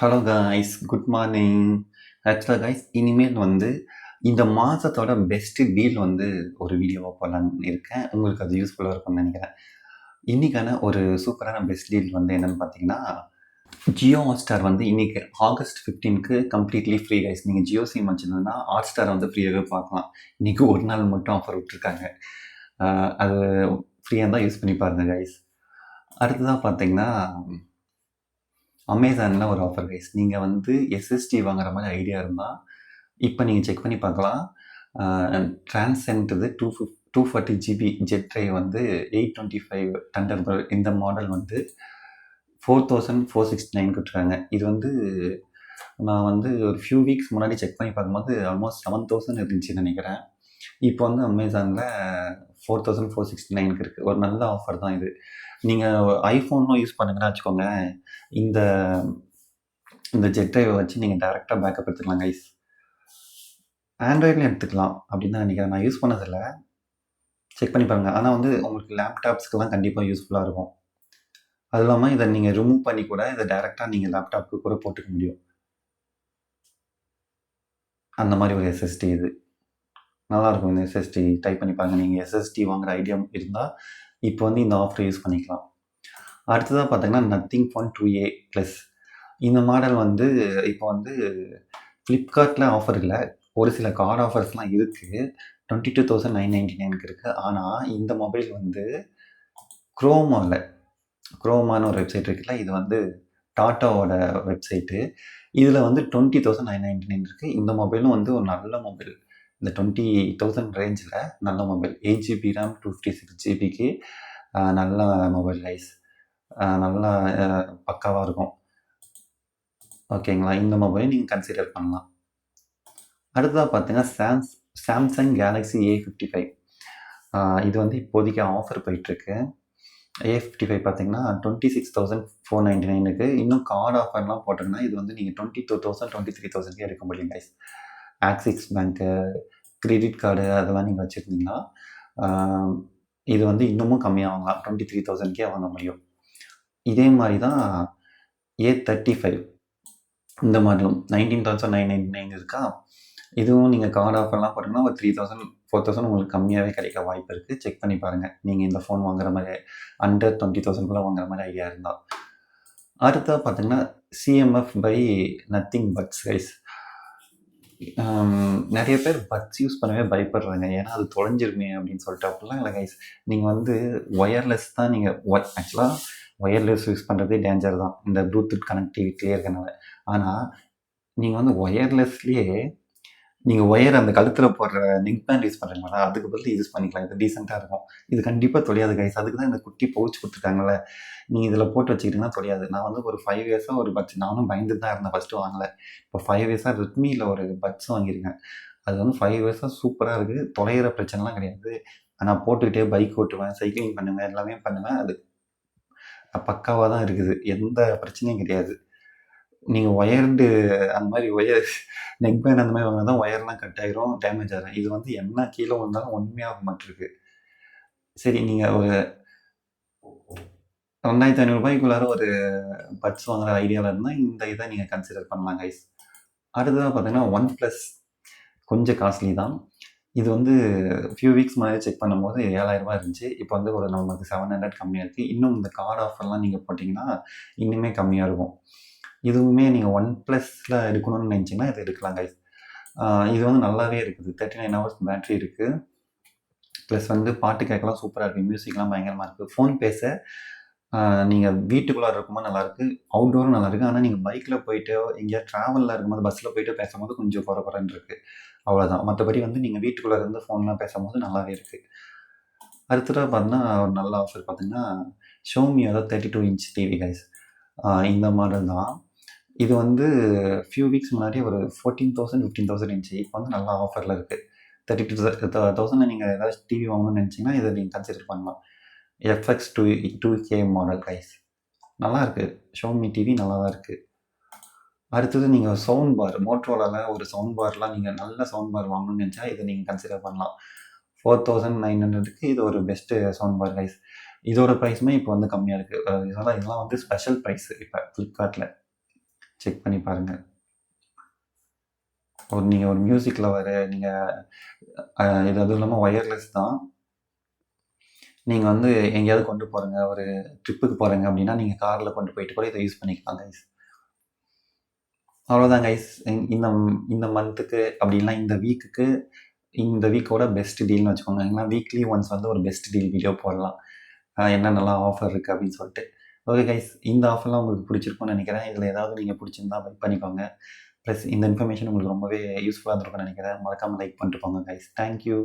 Hello guys, good morning. ஆக்சுவலாக guys, இனிமேல் வந்து இந்த மாதத்தோட பெஸ்ட்டு டீல் வந்து ஒரு வீடியோவாக போடலான்னு இருக்கேன். உங்களுக்கு அது யூஸ்ஃபுல்லாக இருக்கும்னு நினைக்கிறேன். இன்றைக்கான ஒரு சூப்பரான பெஸ்ட் டீல் வந்து என்னென்னு பார்த்தீங்கன்னா, ஜியோ ஹாட்ஸ்டார் வந்து இன்றைக்கி ஆகஸ்ட் 15க்கு கம்ப்ளீட்லி ஃப்ரீ கைஸ். நீங்கள் ஜியோ சிம் வச்சுருந்தீங்கன்னா ஹாட்ஸ்டார் வந்து ஃப்ரீயாகவே பார்க்கலாம். இன்றைக்கி ஒரு நாள் மட்டும் ஆஃபர் விட்டுருக்காங்க. அது ஃப்ரீயாக தான் யூஸ் பண்ணி பாருங்கள் கைஸ். அடுத்ததாக பார்த்தீங்கன்னா, அமேசானில் ஒரு ஆஃபர் கைஸ். நீங்கள் வந்து எஸ்எஸ்டி வாங்குற மாதிரி ஐடியா இருந்தால் இப்போ நீங்கள் செக் பண்ணி பார்க்கலாம். டிரான்சென்ட் 240 ஜிபி ஜெட் ட்ரைவ் வந்து 825 தண்டர்பர்ட் இந்த மாடல் வந்து 4469 கொடுத்துருக்காங்க. இது வந்து நான் வந்து ஒரு ஃபியூ வீக்ஸ் முன்னாடி செக் பண்ணி பார்க்கும்போது ஆல்மோஸ்ட் 7000 இருந்துச்சுன்னு நினைக்கிறேன். இப்போ வந்து அமேசானில் 4469 இருக்குது. ஒரு நல்ல ஆஃபர் தான் இது. நீங்கள் ஐஃபோன்லாம் யூஸ் பண்ணுங்கன்னா வச்சுக்கோங்க, இந்த இந்த ஜெட் ட்ரைவை வச்சு நீங்கள் டேரெக்டாக பேக்கப் எடுத்துக்கலாம் கைஸ். ஆண்ட்ராய்ட்லையும் எடுத்துக்கலாம் அப்படின்னு தான் நினைக்கிறேன். நான் யூஸ் பண்ணதில்லை, செக் பண்ணி பாருங்கள். ஆனால் வந்து உங்களுக்கு லேப்டாப்ஸ்க்கெல்லாம் கண்டிப்பாக யூஸ்ஃபுல்லாக இருக்கும். அது இல்லாமல் இதை நீங்கள் ரிமூவ் பண்ணி கூட இதை டேரெக்டாக நீங்கள் லேப்டாப்புக்கு கூட போட்டுக்க முடியும். அந்த மாதிரி ஒரு எஸ்எஸ்டி இது நல்லாயிருக்கும். இந்த எஸ்எஸ்டி டைப் பண்ணி பாருங்கள். நீங்கள் எஸ்எஸ்டி வாங்குகிற ஐடியா இருந்தால் இப்போ வந்து இந்த ஆஃபரை யூஸ் பண்ணிக்கலாம். அடுத்ததாக பார்த்தீங்கன்னா நத்திங் ஃபோன் 2A+. இந்த மாடல் வந்து இப்போ வந்து ஃப்ளிப்கார்ட்டில் ஆஃபர் இல்லை, ஒரு சில கார்டு ஆஃபர்ஸ்லாம் இருக்குது. 22,999 இருக்குது. ஆனால் இந்த மொபைல் வந்து குரோமான்னு ஒரு வெப்சைட் இருக்குல்ல, இது வந்து டாட்டாவோட வெப்சைட்டு. இதில் வந்து 20,999 இருக்குது. இந்த மொபைலும் வந்து ஒரு நல்ல மொபைல். இந்த 20,000 ரேஞ்சில் நல்ல மொபைல். 8GB RAM 256 ஜிபிக்கு நல்ல மொபைல் கைஸ். நல்லா பக்காவாக இருக்கும். ஓகேங்களா? இந்த மொபைல் நீங்கள் கன்சிடர் பண்ணலாம். அடுத்ததாக பார்த்தீங்கன்னா சாம்சங் கேலக்ஸி A55. இது வந்து இப்போதைக்கு ஆஃபர் போயிட்டுருக்கு. A55 பார்த்தீங்கன்னா 26,499க்கு. இன்னும் கார்டு ஆஃபர்லாம் போட்டிங்கன்னா இது வந்து நீங்கள் 22,000 23,000 எடுக்க முடியும் கைஸ். ஆக்சிஸ் பேங்க்கு, கிரெடிட் கார்டு அதெல்லாம் நீங்கள் வச்சுருந்தீங்கன்னா இது வந்து இன்னமும் கம்மியாக வாங்கலாம். 23,000 வாங்க முடியும். இதே மாதிரி தான் A35 இந்த மாடலும் 19,999 இருக்கா. இதுவும் நீங்கள் கார்டு ஆஃபர்லாம் போட்டிங்கன்னா ஒரு 3,000 4,000 உங்களுக்கு கம்மியாகவே கிடைக்க வாய்ப்பு இருக்குது. செக் பண்ணி பாருங்கள், நீங்கள் இந்த ஃபோன் வாங்குற மாதிரி அண்டர் 20,000 வாங்குற மாதிரி ஐடியா இருந்தால். அடுத்ததாக பார்த்தீங்கன்னா CMF by Nothing buds guys. நிறைய பேர் பட்ஸ் யூஸ் பண்ணவே பயப்படுறாங்க, ஏன்னா அது தொலைஞ்சிருமே அப்படின்னு சொல்லிட்டு. அப்படிலாம் இல்லை கைஸ். நீங்கள் வந்து ஒயர்லெஸ் தான். நீங்கள் ஆக்சுவலாக ஒயர்லெஸ் யூஸ் பண்ணுறதே டேஞ்சர் தான் இந்த ப்ளூடூத் கனெக்டிவிட்டியே இருக்கனால. ஆனால் நீங்கள் வந்து ஒயர்லெஸ்லேயே நீங்கள் ஒயர் அந்த கழுத்தில் போடுற நெக் பேண்ட் யூஸ் பண்ணுறீங்களா, அதுக்கு பதில் யூஸ் பண்ணிக்கலாம். இது டீசெண்டாக இருக்கும். இது கண்டிப்பாக தொலையாது கைஸ். அதுக்கு தான் இந்த குட்டி பவுச் கொடுத்துருக்காங்கல்ல, நீங்கள் இதில் போட்டு வச்சுக்கிட்டிங்கன்னா தொலையாது. நான் வந்து ஒரு 5 இயர்ஸாக ஒரு பட்ஸ் நானும் பயந்துட்டு தான் இருந்தேன் ஃபஸ்ட்டு வாங்கலை. இப்போ 5 இயர்ஸாக ரெட்மியில் ஒரு பட்ஸ் வாங்கியிருக்கேன். அது வந்து 5 இயர்ஸாக சூப்பராக இருக்குது. தொலைகிற பிரச்சனைலாம் கிடையாது. நான் போட்டுக்கிட்டே பைக் ஓட்டுவேன், சைக்கிளிங் பண்ணுவேன், எல்லாமே பண்ணுவேன். அது பக்காவாக தான் இருக்குது. எந்த பிரச்சனையும் கிடையாது. நீங்கள் ஒயர்டு அந்த மாதிரி நெக் பேண்ட் அந்த மாதிரி வாங்கினா தான் ஒயர்லாம் கட் ஆகிரும், டேமேஜ் ஆகிடும். இது வந்து என்ன கீழே வந்தாலும் ஒன்றுமே ஆக மாட்டிருக்கு. சரி, நீங்கள் ஒரு 2,500 ஒரு பட்ஸ் வாங்குற ஐடியாவில் இருந்தால் இந்த இதை நீங்கள் கன்சிடர் பண்ணலாம் கைஸ். அடுத்ததாக பார்த்தீங்கன்னா OnePlus கொஞ்சம் காஸ்ட்லி தான். இது வந்து ஃபியூ வீக்ஸ் முன்னாடி செக் பண்ணும்போது 7,000 இருந்துச்சு. இப்போ வந்து ஒரு நமக்கு 700 கம்மியாக இருக்குது. இன்னும் இந்த கார்டு ஆஃபர்லாம் நீங்கள் போட்டிங்கன்னா இன்னுமே கம்மியாக இருக்கும். இதுவுமே நீங்கள் OnePlusல எடுக்கணும்னு நினச்சிங்கன்னா இது எடுக்கலாம் கைஸ். இது வந்து நல்லாவே இருக்குது. 39 hours பேட்ரி இருக்குது. ப்ளஸ் வந்து பாட்டு கேட்கலாம் சூப்பராக இருக்குது. மியூசிக்லாம் பயங்கரமாக இருக்குது. ஃபோன் பேச நீங்கள் வீட்டுக்குள்ளே இருக்கும்போது நல்லாயிருக்கு, அவுட்டோரும் நல்லாயிருக்கு. ஆனால் நீங்கள் பைக்கில் போயிட்டு எங்கேயா ட்ராவலில் இருக்கும்போது பஸ்ஸில் போயிட்டு பேசும்போது கொஞ்சம் குறன்னு இருக்குது. அவ்வளோதான். மற்றபடி வந்து நீங்கள் வீட்டுக்குள்ளே இருந்து ஃபோன்லாம் பேசும்போது நல்லாவே இருக்குது. அடுத்ததாக பார்த்தீங்கன்னா ஒரு நல்ல ஆஃபர் பார்த்தீங்கன்னா ஷோமியோட 32 inch டிவி கைஸ். இந்த மாடல் தான். இது வந்து ஃபியூ வீக்ஸ் முன்னாடி ஒரு 14,000 15,000 இருந்துச்சு. இப்போ வந்து நல்லா ஆஃபரில் இருக்குது. 32,000 நீங்கள் ஏதாச்சும் டிவி வாங்கணும்னு நினச்சிங்கன்னா இதை நீங்கள் கன்சிடர் பண்ணலாம். FX 2K model guys. நல்லா இருக்குது. ஷோமி டிவி நல்லா தான் இருக்குது. அடுத்தது நீங்கள் சவுண்ட் பார், மோட்டோரோலாவில் ஒரு சவுண்ட் பார்லாம் நீங்கள் நல்ல சவுண்ட் பார் வாங்கணும்னு நினச்சா இதை நீங்கள் கன்சிடர் பண்ணலாம். 4,900க்கு இது ஒரு பெஸ்ட்டு சவுண்ட் பார் கைஸ். இதோட ப்ரைஸுமே இப்போ வந்து கம்மியாக இருக்குது. இதெல்லாம் வந்து ஸ்பெஷல் ப்ரைஸ் இப்போ ஃப்ளிப்கார்ட்டில். செக் பண்ணி பாருங்கள். நீங்கள் ஒரு மியூசிக் லவர், நீங்கள் இது அதுவும் இல்லாமல் ஒயர்லெஸ் தான். நீங்கள் வந்து எங்கேயாவது கொண்டு போகிறீங்க, ஒரு ட்ரிப்புக்கு போகிறீங்க அப்படின்னா நீங்கள் காரில் கொண்டு போயிட்டு கூட இதை யூஸ் பண்ணிக்கலாம் கைஸ். அவ்வளோதான் கைஸ். இந்த இந்த மந்த்துக்கு அப்படின்னா இந்த வீக்கோட பெஸ்ட் டீல்னு வச்சுக்கோங்க. ஏன்னா வீக்லி ஒன்ஸ் வந்து ஒரு பெஸ்ட் டீல் வீடியோ போடலாம், என்னென்னலாம் ஆஃபர் இருக்குது அப்படின்னு சொல்லிட்டு. ஓகே கைஸ், இந்த ஆஃபர்லாம் உங்களுக்கு பிடிச்சிருக்கும்னு நினைக்கிறேன். இதில் ஏதாவது நீங்கள் பிடிச்சிருந்தா பை பண்ணிக்கோங்க. ப்ளஸ் இந்த இன்ஃபர்மேஷன் உங்களுக்கு ரொம்பவே யூஸ்ஃபுல்லாக இருந்திருக்கும்னு நினைக்கிறேன். மறக்காமல் லைக் பண்ணிட்டு போங்க கைஸ். தேங்க்யூ.